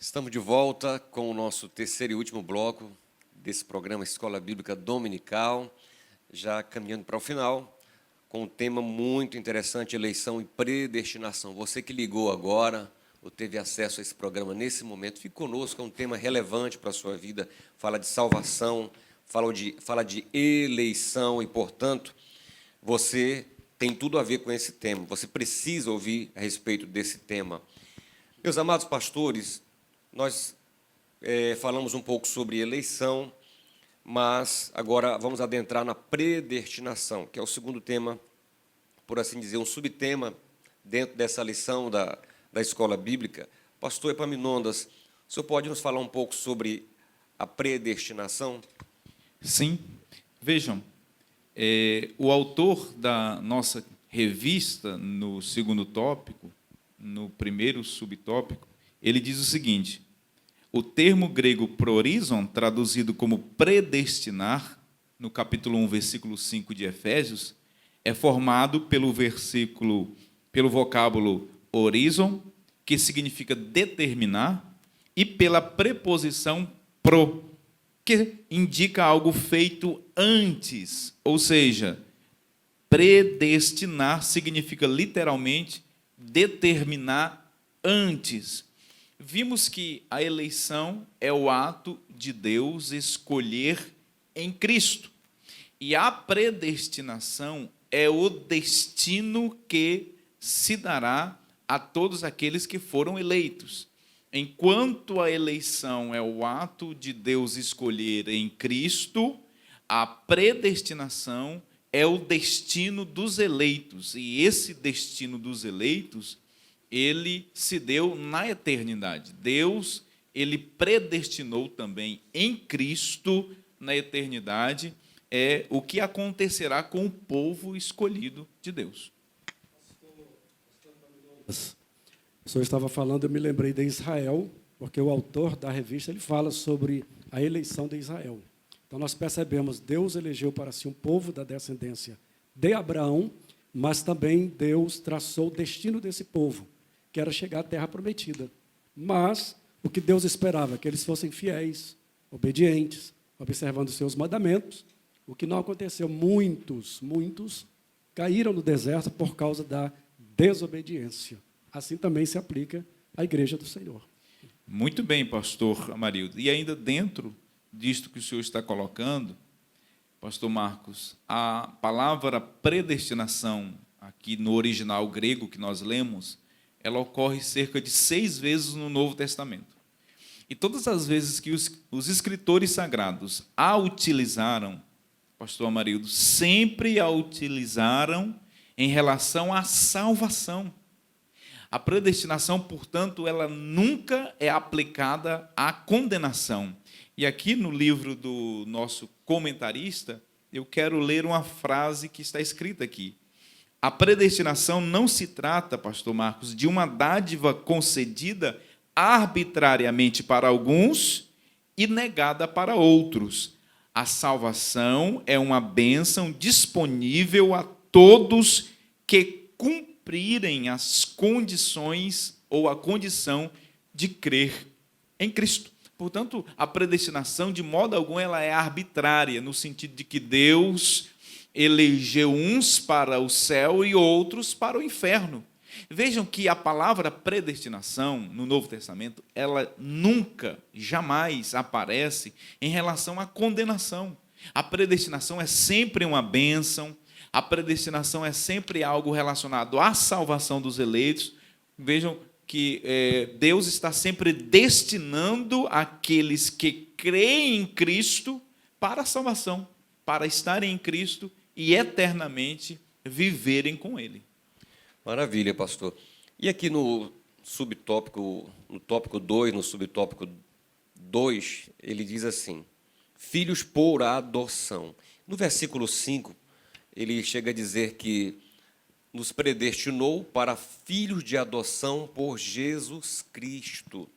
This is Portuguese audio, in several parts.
Estamos de volta com o nosso terceiro e último bloco desse programa Escola Bíblica Dominical, já caminhando para o final, com um tema muito interessante, eleição e predestinação. Você que ligou agora, ou teve acesso a esse programa nesse momento, fique conosco, é um tema relevante para a sua vida, fala de salvação, fala de eleição e, portanto, você tem tudo a ver com esse tema, você precisa ouvir a respeito desse tema. Meus amados pastores, nós falamos um pouco sobre eleição, mas agora vamos adentrar na predestinação, que é o segundo tema, por assim dizer, um subtema dentro dessa lição da escola bíblica. Pastor Epaminondas, o senhor pode nos falar um pouco sobre a predestinação? Sim. Vejam, o autor da nossa revista, no segundo tópico, no primeiro subtópico, ele diz o seguinte: o termo grego prorizon, traduzido como predestinar, no capítulo 1, versículo 5 de Efésios, é formado pelo vocábulo orizon, que significa determinar, e pela preposição pro, que indica algo feito antes, ou seja, predestinar significa literalmente determinar antes. Vimos que a eleição é o ato de Deus escolher em Cristo. E a predestinação é o destino que se dará a todos aqueles que foram eleitos. Enquanto a eleição é o ato de Deus escolher em Cristo, a predestinação é o destino dos eleitos. E esse destino dos eleitos, ele se deu na eternidade. Deus, ele predestinou também em Cristo, na eternidade, o que acontecerá com o povo escolhido de Deus. O senhor estava falando, eu me lembrei de Israel, porque o autor da revista ele fala sobre a eleição de Israel. Então, nós percebemos, Deus elegeu para si um povo da descendência de Abraão, mas também Deus traçou o destino desse povo, que era chegar à terra prometida. Mas o que Deus esperava, que eles fossem fiéis, obedientes, observando os seus mandamentos, o que não aconteceu. Muitos caíram no deserto por causa da desobediência. Assim também se aplica à igreja do Senhor. Muito bem, pastor Amarildo. E ainda dentro disto que o senhor está colocando, pastor Marcos, a palavra predestinação, aqui no original grego que nós lemos, ela ocorre cerca de 6 vezes no Novo Testamento. E todas as vezes que os escritores sagrados a utilizaram, pastor Amarildo, sempre a utilizaram em relação à salvação. A predestinação, portanto, ela nunca é aplicada à condenação. E aqui no livro do nosso comentarista, eu quero ler uma frase que está escrita aqui. A predestinação não se trata, pastor Marcos, de uma dádiva concedida arbitrariamente para alguns e negada para outros. A salvação é uma bênção disponível a todos que cumprirem as condições ou a condição de crer em Cristo. Portanto, a predestinação, de modo algum, ela é arbitrária, no sentido de que Deus elegeu uns para o céu e outros para o inferno. Vejam que a palavra predestinação, no Novo Testamento, ela nunca, jamais aparece em relação à condenação. A predestinação é sempre uma bênção, a predestinação é sempre algo relacionado à salvação dos eleitos. Vejam que Deus está sempre destinando aqueles que creem em Cristo para a salvação, para estarem em Cristo e eternamente viverem com Ele. Maravilha, pastor. E aqui no subtópico, no tópico 2, no subtópico 2, ele diz assim: filhos por adoção. No versículo 5, ele chega a dizer que nos predestinou para filhos de adoção por Jesus Cristo.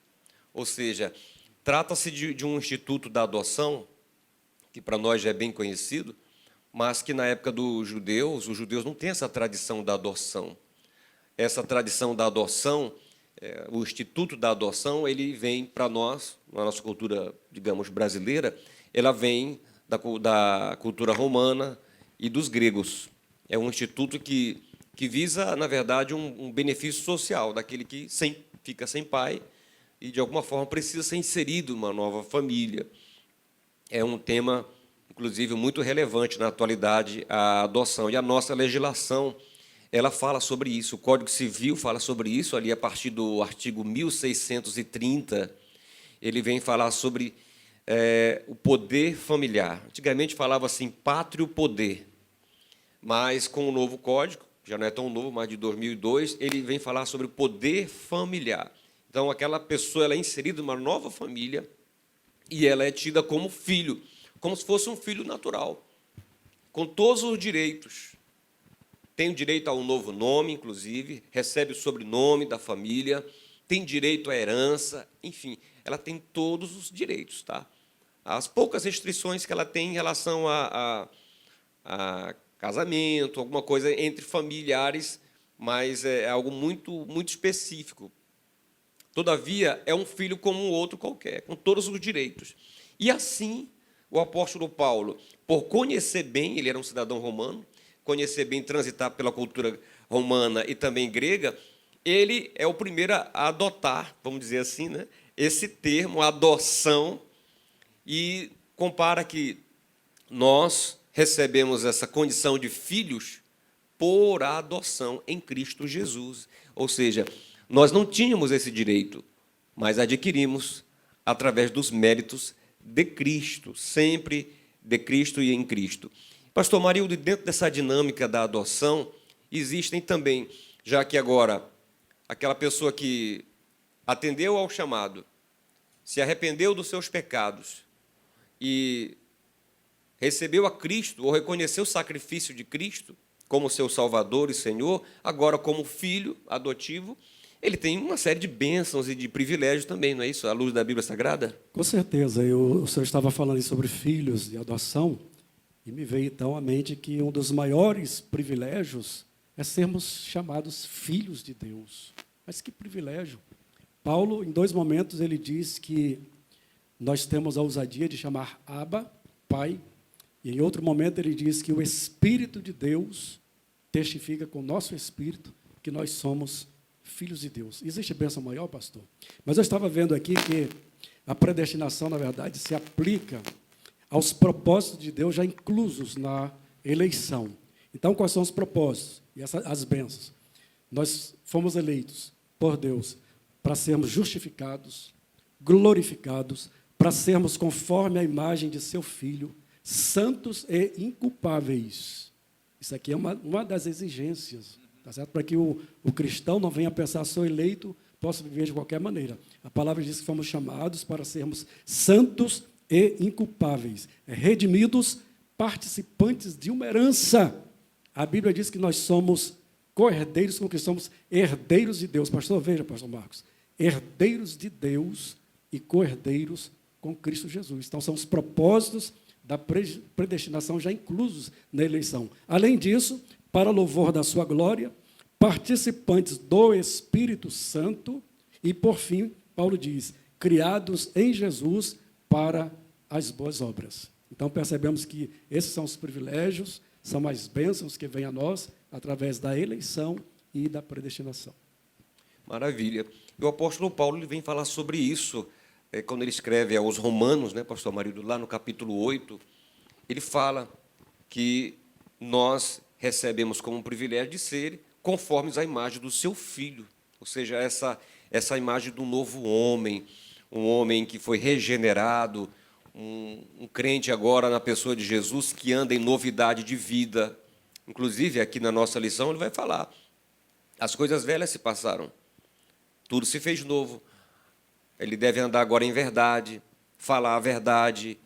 Ou seja, trata-se de um instituto da adoção, que para nós já é bem conhecido, mas que na época dos judeus, os judeus não têm essa tradição da adoção. Essa tradição da adoção o instituto da adoção, ele vem para nós, na nossa cultura, digamos, brasileira, ela vem da cultura romana e dos gregos. É um instituto que visa, na verdade, um benefício social daquele que fica sem pai e, de alguma forma, precisa ser inserido numa nova família. É um tema, inclusive, muito relevante na atualidade, a adoção. E a nossa legislação, ela fala sobre isso. O Código Civil fala sobre isso, ali a partir do artigo 1630, ele vem falar sobre o poder familiar. Antigamente falava assim, pátrio poder, mas com o novo código, já não é tão novo, mas de 2002, ele vem falar sobre o poder familiar. Então, aquela pessoa ela é inserida numa nova família e ela é tida como filho, como se fosse um filho natural, com todos os direitos. Tem o direito a um novo nome, inclusive, recebe o sobrenome da família, tem direito à herança, enfim, ela tem todos os direitos. Tá? As poucas restrições que ela tem em relação a casamento, alguma coisa entre familiares, mas é algo muito, muito específico. Todavia, é um filho como um outro qualquer, com todos os direitos. E assim, o apóstolo Paulo, por conhecer bem, ele era um cidadão romano, conhecer bem, transitar pela cultura romana e também grega, ele é o primeiro a adotar, vamos dizer assim, né, esse termo, adoção, e compara que nós recebemos essa condição de filhos por adoção em Cristo Jesus. Ou seja, nós não tínhamos esse direito, mas adquirimos através dos méritos de Cristo, sempre de Cristo e em Cristo. Pastor Marildo, dentro dessa dinâmica da adoção, existem também, já que agora aquela pessoa que atendeu ao chamado, se arrependeu dos seus pecados e recebeu a Cristo, ou reconheceu o sacrifício de Cristo como seu Salvador e Senhor, agora como filho adotivo, ele tem uma série de bênçãos e de privilégios também, não é isso? À luz da Bíblia Sagrada? Com certeza. O senhor estava falando aí sobre filhos de adoção, e me veio então à mente que um dos maiores privilégios é sermos chamados filhos de Deus. Mas que privilégio! Paulo, em 2 momentos, ele diz que nós temos a ousadia de chamar Abba, Pai, e em outro momento ele diz que o Espírito de Deus testifica com o nosso espírito que nós somos filhos de Deus. Existe bênção maior, pastor? Mas eu estava vendo aqui que a predestinação, na verdade, se aplica aos propósitos de Deus já inclusos na eleição. Então, quais são os propósitos e as bênçãos? Nós fomos eleitos por Deus para sermos justificados, glorificados, para sermos conforme a imagem de seu Filho, santos e inculpáveis. Isso aqui é uma das exigências, tá certo? Para que o cristão não venha pensar, sou eleito, posso viver de qualquer maneira. A palavra diz que fomos chamados para sermos santos e inculpáveis, redimidos, participantes de uma herança. A Bíblia diz que nós somos co-herdeiros, com que somos herdeiros de Deus. Pastor, veja, pastor Marcos, herdeiros de Deus e co-herdeiros com Cristo Jesus. Então, são os propósitos da predestinação já inclusos na eleição. Além disso, para louvor da sua glória, participantes do Espírito Santo e, por fim, Paulo diz, criados em Jesus para as boas obras. Então, percebemos que esses são os privilégios, são as bênçãos que vêm a nós através da eleição e da predestinação. Maravilha. E o apóstolo Paulo ele vem falar sobre isso, quando ele escreve aos Romanos, né, pastor Marildo, lá no capítulo 8, ele fala que nós recebemos como um privilégio de ser conformes à imagem do seu Filho, ou seja, essa imagem do novo homem, um homem que foi regenerado, um crente agora na pessoa de Jesus que anda em novidade de vida. Inclusive, aqui na nossa lição, ele vai falar, as coisas velhas se passaram, tudo se fez novo. Ele deve andar agora em verdade, falar a verdade.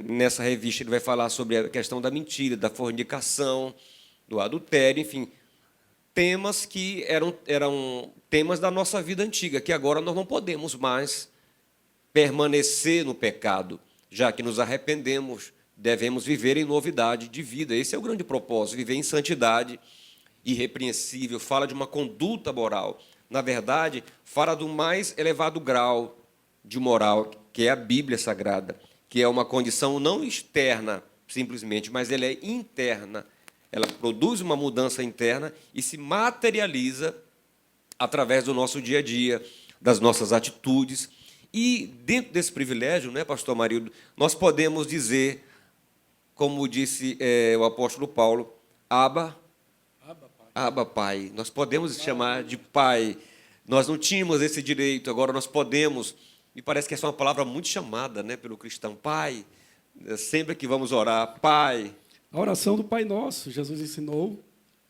Nessa revista ele vai falar sobre a questão da mentira, da fornicação, do adultério, enfim, temas que eram temas da nossa vida antiga, que agora nós não podemos mais permanecer no pecado, já que nos arrependemos, devemos viver em novidade de vida. Esse é o grande propósito, viver em santidade irrepreensível, fala de uma conduta moral. na verdade, fala do mais elevado grau de moral, que é a Bíblia Sagrada, que é uma condição não externa, simplesmente, mas ela é interna. Ela produz uma mudança interna e se materializa através do nosso dia a dia, das nossas atitudes. E, dentro desse privilégio, né, pastor Amarildo, nós podemos dizer, como disse o apóstolo Paulo, Abba, Pai. Nós podemos chamar de Pai. Nós não tínhamos esse direito, agora nós podemos. E parece que essa é uma palavra muito chamada, né, pelo cristão. Pai, sempre que vamos orar, Pai. A oração do Pai Nosso, Jesus ensinou,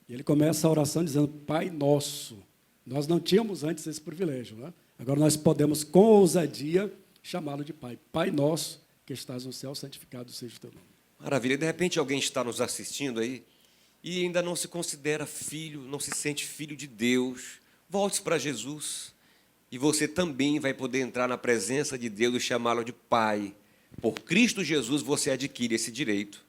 e ele começa a oração dizendo, Pai Nosso. Nós não tínhamos antes esse privilégio, né? Agora nós podemos, com ousadia, chamá-lo de Pai. Pai Nosso, que estás no céu, santificado seja o teu nome. Maravilha. De repente alguém está nos assistindo aí e ainda não se considera filho, não se sente filho de Deus. Volte para Jesus e você também vai poder entrar na presença de Deus e chamá-lo de Pai. Por Cristo Jesus você adquire esse direito.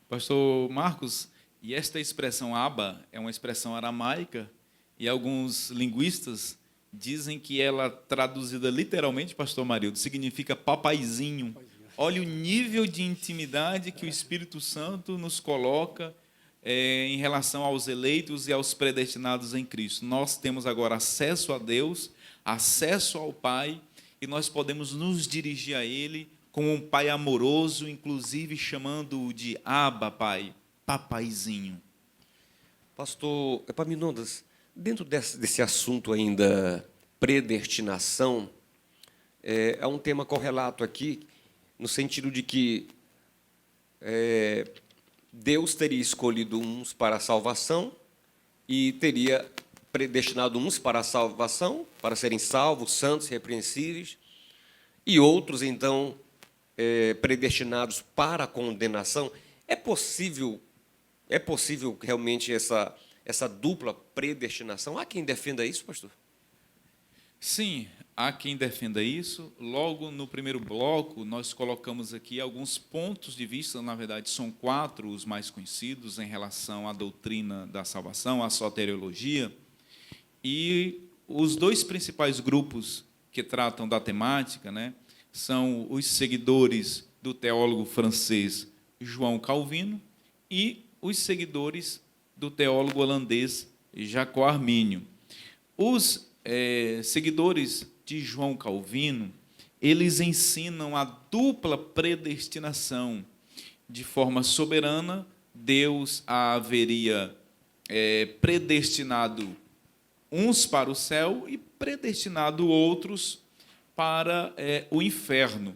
Pastor Marcos, e esta expressão Abba é uma expressão aramaica e alguns linguistas dizem que ela, traduzida literalmente, pastor Amarildo, significa papaizinho. Olha o nível de intimidade que o Espírito Santo nos coloca em relação aos eleitos e aos predestinados em Cristo. Nós temos agora acesso a Deus, acesso ao Pai, e nós podemos nos dirigir a Ele como um Pai amoroso, inclusive chamando-o de Abba, Pai, papaizinho. Pastor Epaminondas, dentro desse assunto ainda, predestinação, há um tema correlato aqui, no sentido de que Deus teria escolhido uns para a salvação e teria predestinado uns para a salvação, para serem salvos, santos, repreensíveis, e outros, então, predestinados para a condenação. É possível realmente essa dupla predestinação? Há quem defenda isso, pastor? Sim, há quem defenda isso. Logo no primeiro bloco, nós colocamos aqui alguns pontos de vista, na verdade são 4 os mais conhecidos em relação à doutrina da salvação, à soteriologia, e os 2 principais grupos que tratam da temática, né, são os seguidores do teólogo francês João Calvino e os seguidores do teólogo holandês Jacob Arminio. Os seguidores de João Calvino, eles ensinam a dupla predestinação. De forma soberana, Deus haveria predestinado uns para o céu e predestinado outros para o inferno.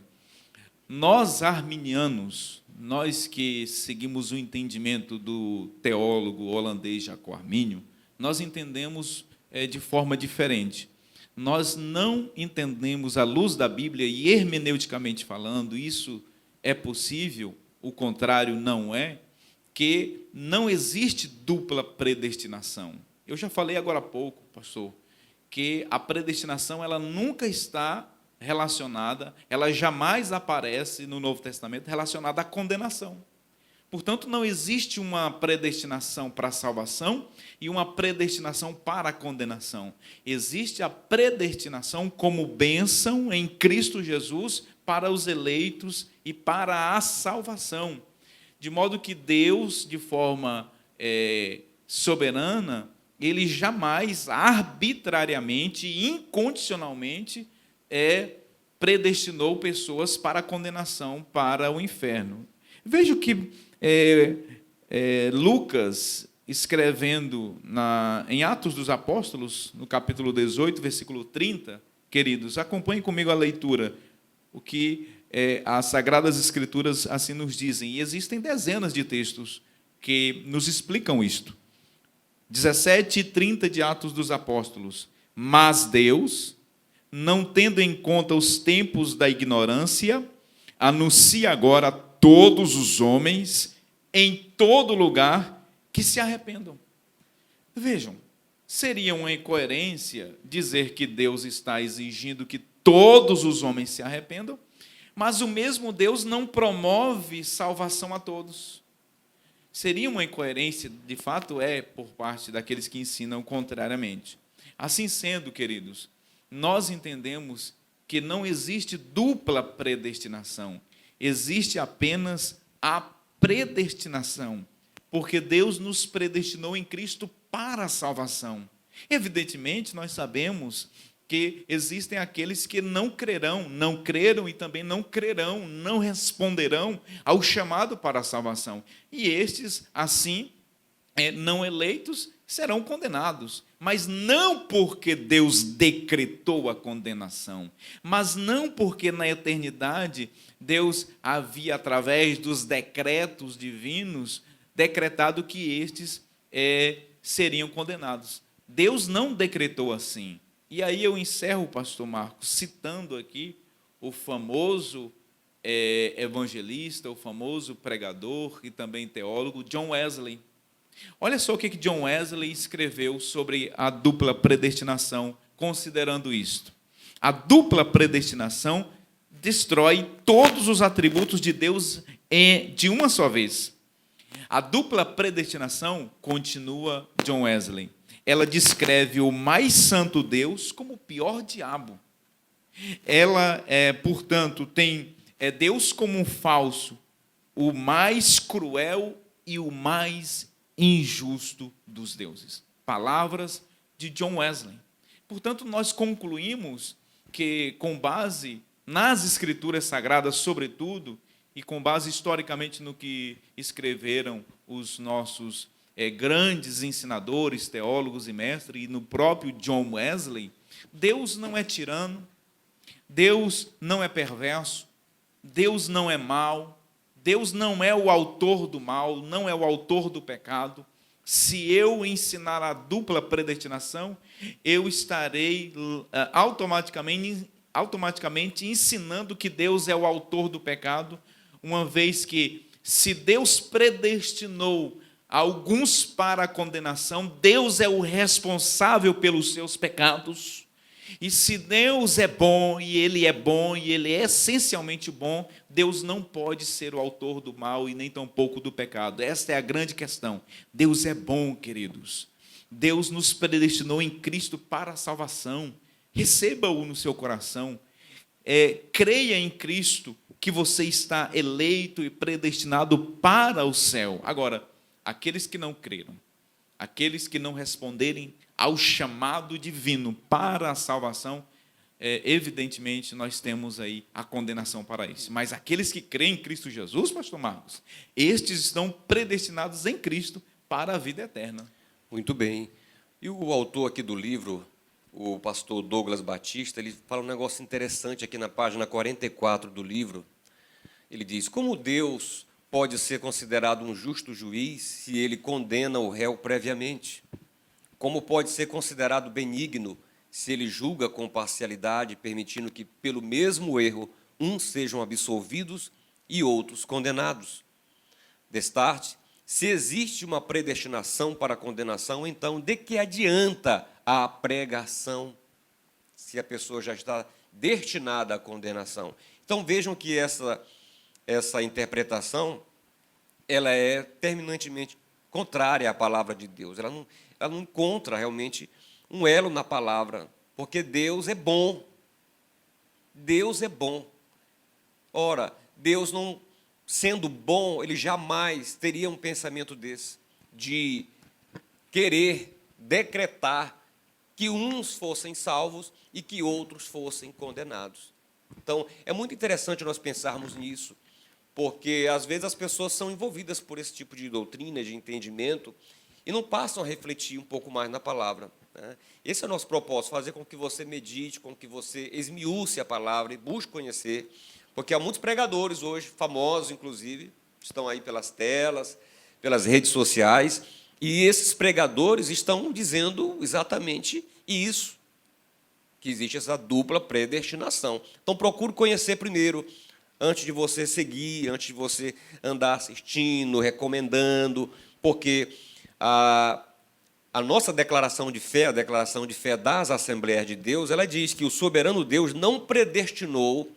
Nós, arminianos, nós que seguimos o entendimento do teólogo holandês Jacob Arminio, nós entendemos de forma diferente. Nós não entendemos à luz da Bíblia e hermeneuticamente falando, isso é possível, o contrário não é, que não existe dupla predestinação. Eu já falei agora há pouco, pastor, que a predestinação ela nunca está relacionada, ela jamais aparece no Novo Testamento relacionada à condenação. Portanto, não existe uma predestinação para a salvação e uma predestinação para a condenação. Existe a predestinação como bênção em Cristo Jesus para os eleitos e para a salvação. De modo que Deus, de forma soberana, ele jamais, arbitrariamente e incondicionalmente, predestinou pessoas para a condenação, para o inferno. Veja que Lucas, escrevendo em Atos dos Apóstolos, no capítulo 18, versículo 30, queridos, acompanhem comigo a leitura, o que as Sagradas Escrituras assim nos dizem. E existem dezenas de textos que nos explicam isto. 17 e 30 de Atos dos Apóstolos. Mas Deus, não tendo em conta os tempos da ignorância, anuncia agora a todos os homens, em todo lugar, que se arrependam. Vejam, seria uma incoerência dizer que Deus está exigindo que todos os homens se arrependam, mas o mesmo Deus não promove salvação a todos. Seria uma incoerência, de fato por parte daqueles que ensinam contrariamente. Assim sendo, queridos, nós entendemos que não existe dupla predestinação, existe apenas a predestinação, porque Deus nos predestinou em Cristo para a salvação. Evidentemente, nós sabemos que existem aqueles que não crerão, não creram e também não crerão, não responderão ao chamado para a salvação. E estes, assim, não eleitos, serão condenados. Mas não porque Deus decretou a condenação, mas não porque na eternidade Deus havia, através dos decretos divinos, decretado que estes seriam condenados. Deus não decretou assim. E aí eu encerro, pastor Marcos, citando aqui o famoso evangelista, o famoso pregador e também teólogo John Wesley. Olha só o que John Wesley escreveu sobre a dupla predestinação, considerando isto. A dupla predestinação destrói todos os atributos de Deus de uma só vez. A dupla predestinação, continua John Wesley, ela descreve o mais santo Deus como o pior diabo. Ela, portanto, tem Deus como um falso, o mais cruel e o mais injusto dos deuses. Palavras de John Wesley. Portanto, nós concluímos que, com base nas Escrituras Sagradas, sobretudo, e com base historicamente no que escreveram os nossos grandes ensinadores, teólogos e mestres, e no próprio John Wesley, Deus não é tirano, Deus não é perverso, Deus não é mau, Deus não é o autor do mal, não é o autor do pecado. Se eu ensinar a dupla predestinação, eu estarei automaticamente ensinando que Deus é o autor do pecado, uma vez que, se Deus predestinou alguns para a condenação, Deus é o responsável pelos seus pecados. E se Deus é bom, e Ele é essencialmente bom, Deus não pode ser o autor do mal e nem tampouco do pecado. Esta é a grande questão. Deus é bom, queridos. Deus nos predestinou em Cristo para a salvação. Receba-o no seu coração. Creia em Cristo que você está eleito e predestinado para o céu. Agora, aqueles que não creram, aqueles que não responderem ao chamado divino para a salvação, evidentemente nós temos aí a condenação para isso. Mas aqueles que creem em Cristo Jesus, pastor Marcos, estes estão predestinados em Cristo para a vida eterna. Muito bem. E o autor aqui do livro, o pastor Douglas Batista, ele fala um negócio interessante aqui na página 44 do livro. Ele diz: como Deus pode ser considerado um justo juiz se ele condena o réu previamente? Como pode ser considerado benigno se ele julga com parcialidade, permitindo que, pelo mesmo erro, uns sejam absolvidos e outros condenados? Destarte, se existe uma predestinação para a condenação, então de que adianta a pregação se a pessoa já está destinada à condenação? Então vejam que essa interpretação ela é terminantemente contrária à palavra de Deus. Ela não encontra realmente um elo na palavra, porque Deus é bom. Deus é bom. Ora, Deus não sendo bom, ele jamais teria um pensamento desse, de querer decretar que uns fossem salvos e que outros fossem condenados. Então, é muito interessante nós pensarmos nisso, porque, às vezes, as pessoas são envolvidas por esse tipo de doutrina, de entendimento, e não passam a refletir um pouco mais na palavra, né? Esse é o nosso propósito, fazer com que você medite, com que você esmiúce a palavra e busque conhecer, porque há muitos pregadores hoje, famosos, inclusive, estão aí pelas telas, pelas redes sociais, e esses pregadores estão dizendo exatamente isso, que existe essa dupla predestinação. Então, procure conhecer primeiro, antes de você seguir, antes de você andar assistindo, recomendando, porque a nossa declaração de fé, a declaração de fé das Assembleias de Deus, ela diz que o soberano Deus não predestinou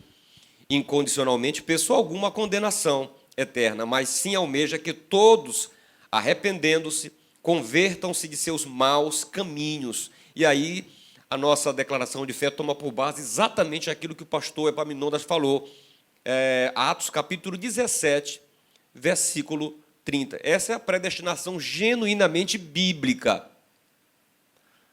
incondicionalmente pessoa alguma à condenação eterna, mas sim almeja que todos, arrependendo-se, convertam-se de seus maus caminhos. E aí a nossa declaração de fé toma por base exatamente aquilo que o pastor Epaminondas falou, Atos capítulo 17, versículo 30. Essa é a predestinação genuinamente bíblica,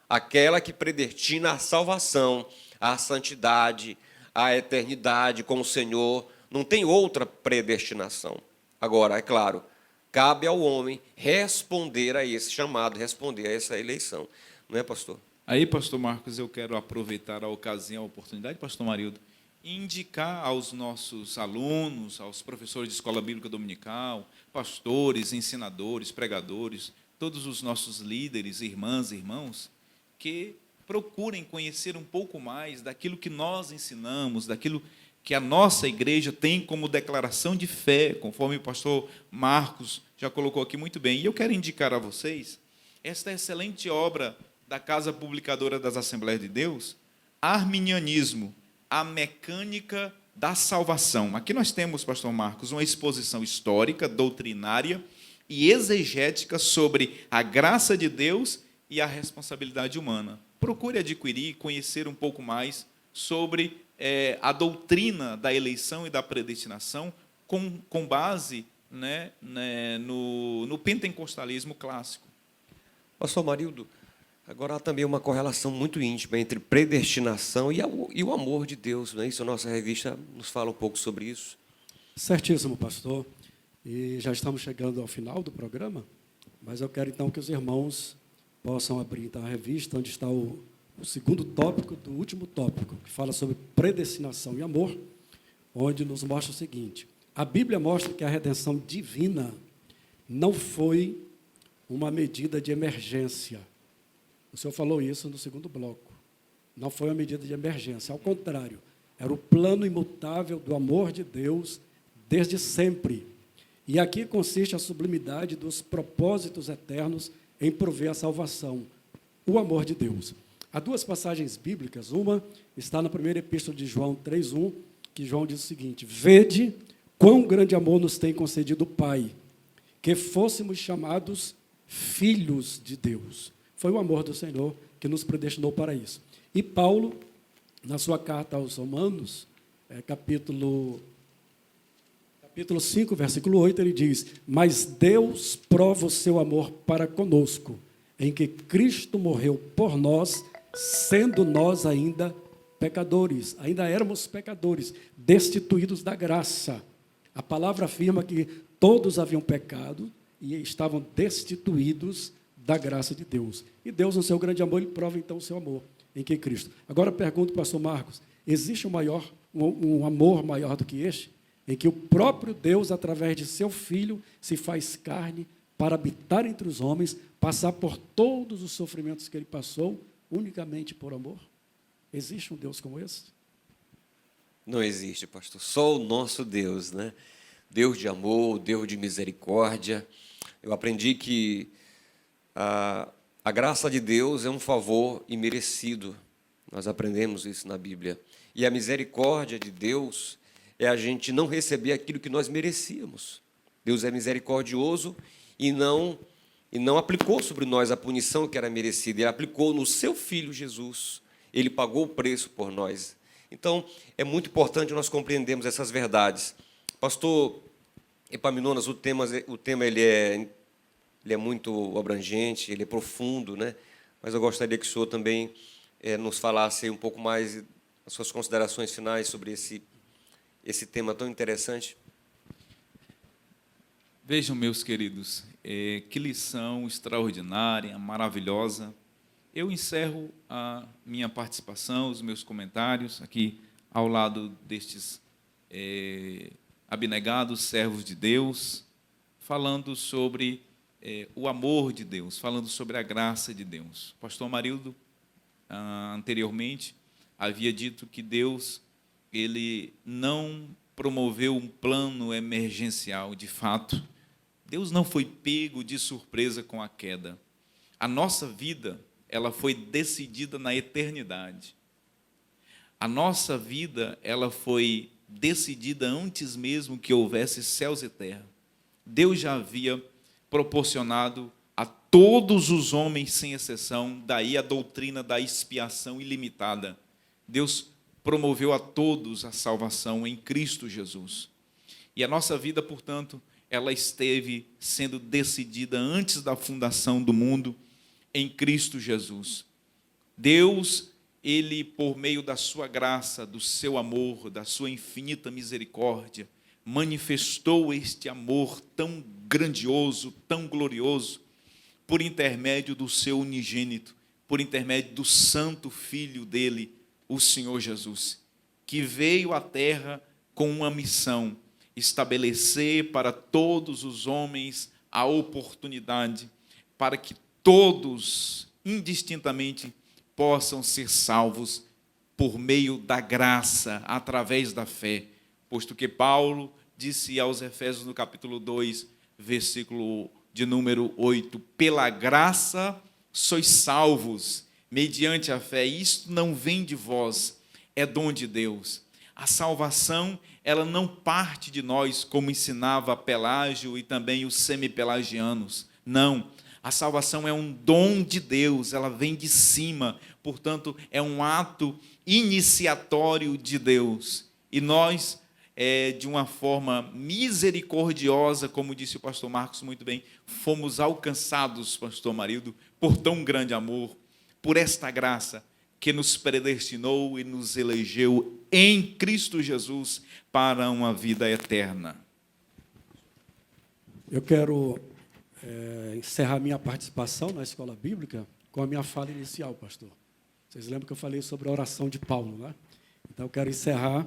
aquela que predestina a salvação, a santidade, a eternidade com o Senhor. Não tem outra predestinação. Agora, é claro, cabe ao homem responder a esse chamado, responder a essa eleição. Não é, pastor? Aí, pastor Marcos, eu quero aproveitar a ocasião, a oportunidade, pastor Marildo, e indicar aos nossos alunos, aos professores de escola bíblica dominical, pastores, ensinadores, pregadores, todos os nossos líderes, irmãs e irmãos, que procurem conhecer um pouco mais daquilo que nós ensinamos, daquilo que a nossa igreja tem como declaração de fé, conforme o pastor Marcos já colocou aqui muito bem. E eu quero indicar a vocês esta excelente obra da Casa Publicadora das Assembleias de Deus, Arminianismo, a Mecânica da Salvação. Aqui nós temos, pastor Marcos, uma exposição histórica, doutrinária e exegética sobre a graça de Deus e a responsabilidade humana. Procure adquirir e conhecer um pouco mais sobre a doutrina da eleição e da predestinação com base no pentecostalismo clássico. Pastor Marildo, agora há também uma correlação muito íntima entre predestinação e o amor de Deus, não é isso? A nossa revista nos fala um pouco sobre isso. Certíssimo, pastor. E já estamos chegando ao final do programa, mas eu quero então que os irmãos possam abrir então, a revista, onde está o segundo tópico do último tópico, que fala sobre predestinação e amor, onde nos mostra o seguinte: a Bíblia mostra que a redenção divina não foi uma medida de emergência. O senhor falou isso no segundo bloco. Não foi uma medida de emergência, ao contrário, era o plano imutável do amor de Deus desde sempre. E aqui consiste a sublimidade dos propósitos eternos em prover a salvação, o amor de Deus. Há duas passagens bíblicas, uma está na primeira epístola de João 3:1, que João diz o seguinte: vede quão grande amor nos tem concedido o Pai, que fôssemos chamados filhos de Deus. Foi o amor do Senhor que nos predestinou para isso. E Paulo, na sua carta aos Romanos, capítulo 5, versículo 8, ele diz: mas Deus prova o seu amor para conosco, em que Cristo morreu por nós, sendo nós ainda pecadores, ainda éramos pecadores, destituídos da graça. A palavra afirma que todos haviam pecado e estavam destituídos da graça de Deus. E Deus, no seu grande amor, ele prova então o seu amor em que Cristo. Agora pergunto, pastor Marcos, existe um amor maior do que este? Em que o próprio Deus, através de seu Filho, se faz carne para habitar entre os homens, passar por todos os sofrimentos que ele passou, unicamente por amor? Existe um Deus como esse? Não existe, pastor. Só o nosso Deus, né? Deus de amor, Deus de misericórdia. Eu aprendi que a graça de Deus é um favor imerecido. Nós aprendemos isso na Bíblia. E a misericórdia de Deus é a gente não receber aquilo que nós merecíamos. Deus é misericordioso e não aplicou sobre nós a punição que era merecida. Ele aplicou no seu Filho Jesus. Ele pagou o preço por nós. Então, é muito importante nós compreendermos essas verdades. Pastor Epaminondas, o tema ele é muito abrangente, ele é profundo, né? Mas eu gostaria que o senhor também nos falasse um pouco mais as suas considerações finais sobre esse tema tão interessante. Vejam, meus queridos, que lição extraordinária, maravilhosa. Eu encerro a minha participação, os meus comentários, aqui ao lado destes abnegados servos de Deus, falando sobre o amor de Deus, falando sobre a graça de Deus. O pastor Marildo, anteriormente, havia dito que Deus ele não promoveu um plano emergencial, de fato. Deus não foi pego de surpresa com a queda. A nossa vida, ela foi decidida na eternidade. A nossa vida, ela foi decidida antes mesmo que houvesse céus e terra. Deus já havia proporcionado a todos os homens sem exceção, daí a doutrina da expiação ilimitada. Deus promoveu a todos a salvação em Cristo Jesus. E a nossa vida, portanto, ela esteve sendo decidida antes da fundação do mundo em Cristo Jesus. Deus, Ele, por meio da sua graça, do seu amor, da sua infinita misericórdia, manifestou este amor tão grandioso, tão glorioso, por intermédio do seu unigênito, por intermédio do santo Filho dele, o Senhor Jesus, que veio à terra com uma missão: estabelecer para todos os homens a oportunidade para que todos, indistintamente, possam ser salvos por meio da graça, através da fé. Posto que Paulo disse aos Efésios, no capítulo 2, versículo de número 8, pela graça sois salvos, mediante a fé. Isto não vem de vós, é dom de Deus. A salvação, ela não parte de nós, como ensinava Pelágio e também os semipelagianos. Não, a salvação é um dom de Deus, ela vem de cima, portanto, é um ato iniciatório de Deus. E nós, de uma forma misericordiosa, como disse o pastor Marcos muito bem, fomos alcançados, pastor Marildo, por tão grande amor, por esta graça que nos predestinou e nos elegeu em Cristo Jesus para uma vida eterna. Eu quero encerrar minha participação na escola bíblica com a minha fala inicial, pastor. Vocês lembram que eu falei sobre a oração de Paulo, né? Então, eu quero encerrar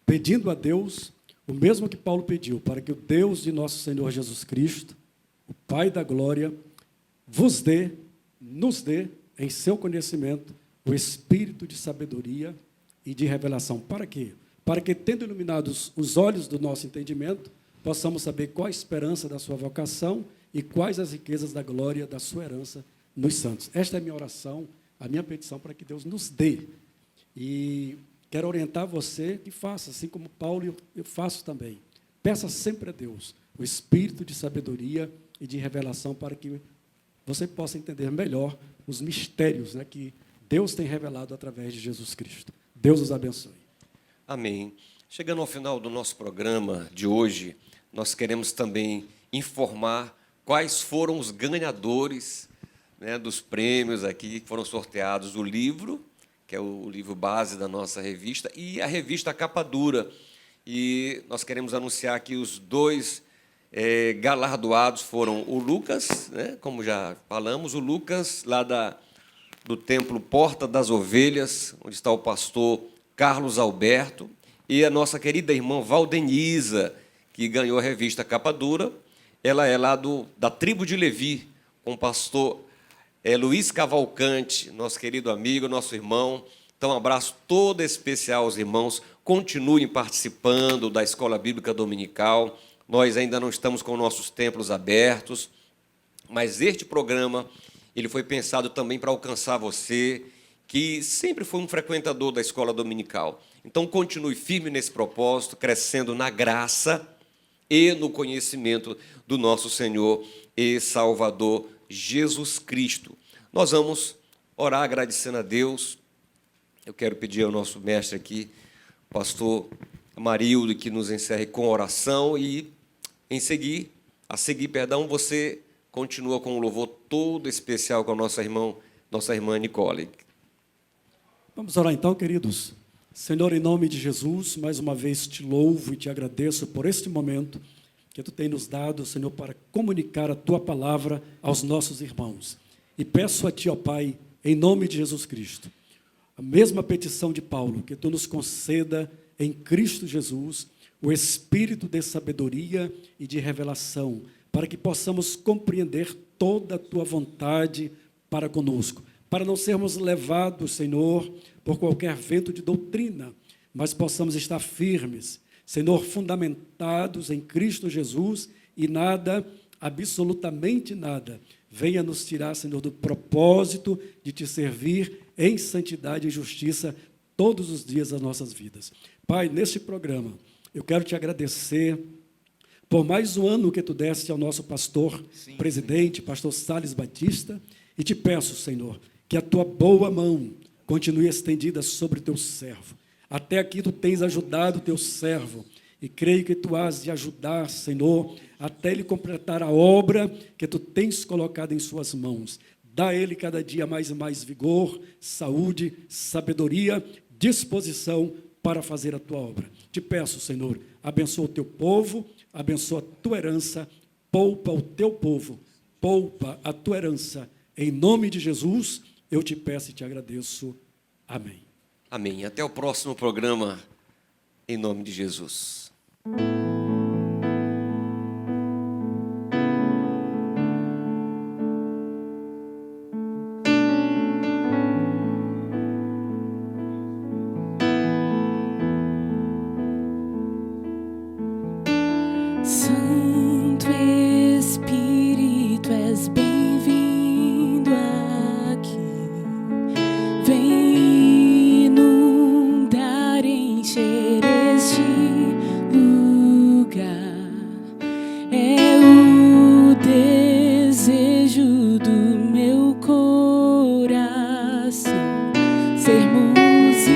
pedindo a Deus o mesmo que Paulo pediu, para que o Deus de nosso Senhor Jesus Cristo, o Pai da glória, nos dê, em seu conhecimento, o espírito de sabedoria e de revelação. Para quê? Para que, tendo iluminados os olhos do nosso entendimento, possamos saber qual a esperança da sua vocação e quais as riquezas da glória da sua herança nos santos. Esta é a minha oração, a minha petição para que Deus nos dê. E quero orientar você que faça, assim como Paulo eu faço também. Peça sempre a Deus o espírito de sabedoria e de revelação para que você possa entender melhor os mistérios, né, que Deus tem revelado através de Jesus Cristo. Deus os abençoe. Amém. Chegando ao final do nosso programa de hoje, nós queremos também informar quais foram os ganhadores, né, dos prêmios aqui que foram sorteados: o livro, que é o livro base da nossa revista, e a revista Capa Dura. E nós queremos anunciar que os dois galardoados foram o Lucas, né, como já falamos, o Lucas, lá do Templo Porta das Ovelhas, onde está o pastor Carlos Alberto, e a nossa querida irmã Valdenisa, que ganhou a revista Capa Dura. Ela é lá da tribo de Levi, com o pastor Luiz Cavalcante, nosso querido amigo, nosso irmão. Então, um abraço todo especial aos irmãos. Continuem participando da Escola Bíblica Dominical. Nós ainda não estamos com nossos templos abertos, mas este programa ele foi pensado também para alcançar você, que sempre foi um frequentador da Escola Dominical. Então, continue firme nesse propósito, crescendo na graça e no conhecimento do nosso Senhor e Salvador Jesus Cristo. Nós vamos orar agradecendo a Deus. Eu quero pedir ao nosso mestre aqui, pastor Marildo, que nos encerre com oração e, a seguir, você continua com um louvor todo especial com a nossa irmã Nicole. Vamos orar então, queridos. Senhor, em nome de Jesus, mais uma vez te louvo e te agradeço por este momento que tu tem nos dado, Senhor, para comunicar a tua palavra aos nossos irmãos. E peço a ti, ó Pai, em nome de Jesus Cristo, a mesma petição de Paulo, que tu nos conceda em Cristo Jesus o espírito de sabedoria e de revelação, para que possamos compreender toda a tua vontade para conosco, para não sermos levados, Senhor, por qualquer vento de doutrina, mas possamos estar firmes, Senhor, fundamentados em Cristo Jesus, e nada, absolutamente nada, venha nos tirar, Senhor, do propósito de te servir em santidade e justiça todos os dias das nossas vidas. Pai, neste programa, eu quero te agradecer por mais um ano que tu deste ao nosso pastor, presidente, pastor Salles Batista, e te peço, Senhor, que a tua boa mão continue estendida sobre o teu servo. Até aqui tu tens ajudado o teu servo, e creio que tu has de ajudar, Senhor, até ele completar a obra que tu tens colocado em suas mãos. Dá a ele cada dia mais e mais vigor, saúde, sabedoria, disposição para fazer a tua obra. Te peço, Senhor, abençoa o teu povo, abençoa a tua herança, poupa o teu povo, poupa a tua herança. Em nome de Jesus, eu te peço e te agradeço. Amém. Amém. Até o próximo programa, em nome de Jesus. Santo Espírito, és bem-vindo aqui. Vem inundar, encher este lugar. É o desejo do meu coração, sermos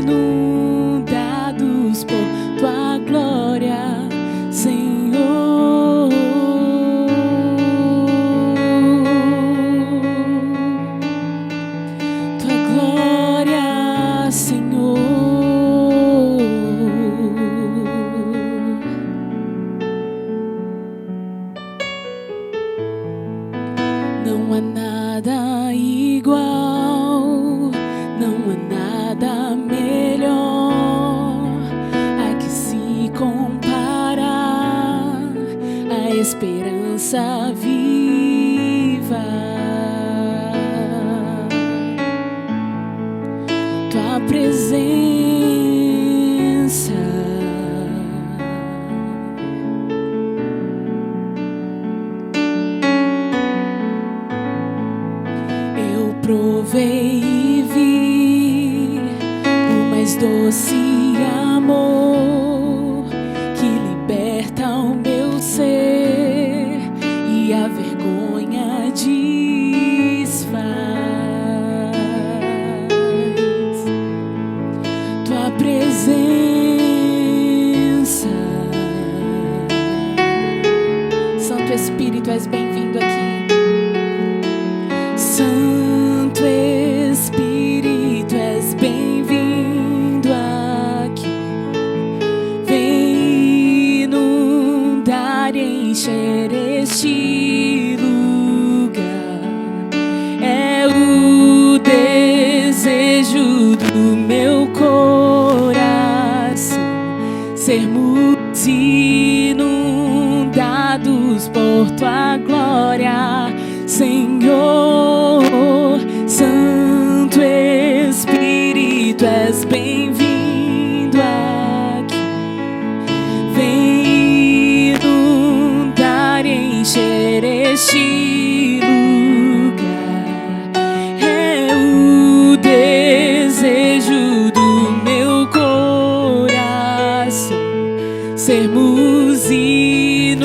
inundados por tua glória, Senhor. Tua glória, Senhor. Não há nada igual, não há nada melhor a que se comparar, a esperança viva. Tua presença, eu provei e vi o mais doce amor que liberta o meu ser e a vergonha desfaz. Tua presença, Santo Espírito, és bem-vindo aqui. Santo Espírito, és bem-vindo aqui. Vem inundar e encher este lugar. É o desejo do meu coração, sermos inundados por tua glória, Senhor. Santo Espírito, és bem-vindo aqui. Vem inundar e encher este lugar. É o desejo do meu coração, sermos inundados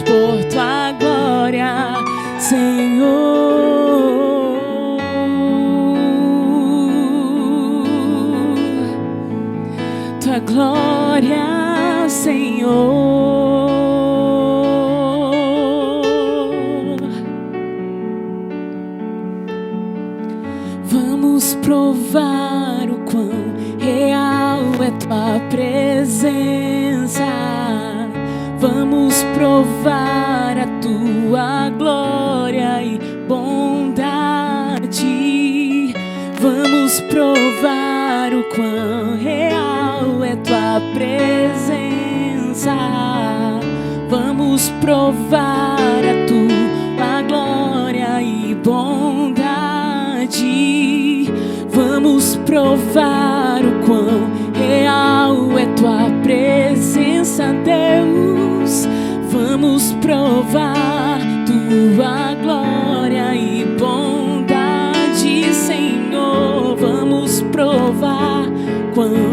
por tua glória, Senhor. Tua glória, Senhor. Vamos provar o quão real é tua presença. Vamos provar a tua glória e bondade. Vamos provar o quão real é tua presença. Vamos provar a tua glória e bondade. Vamos provar o quão real é tua presença, Deus. Vamos provar tua glória e bondade, Senhor. Vamos provar quão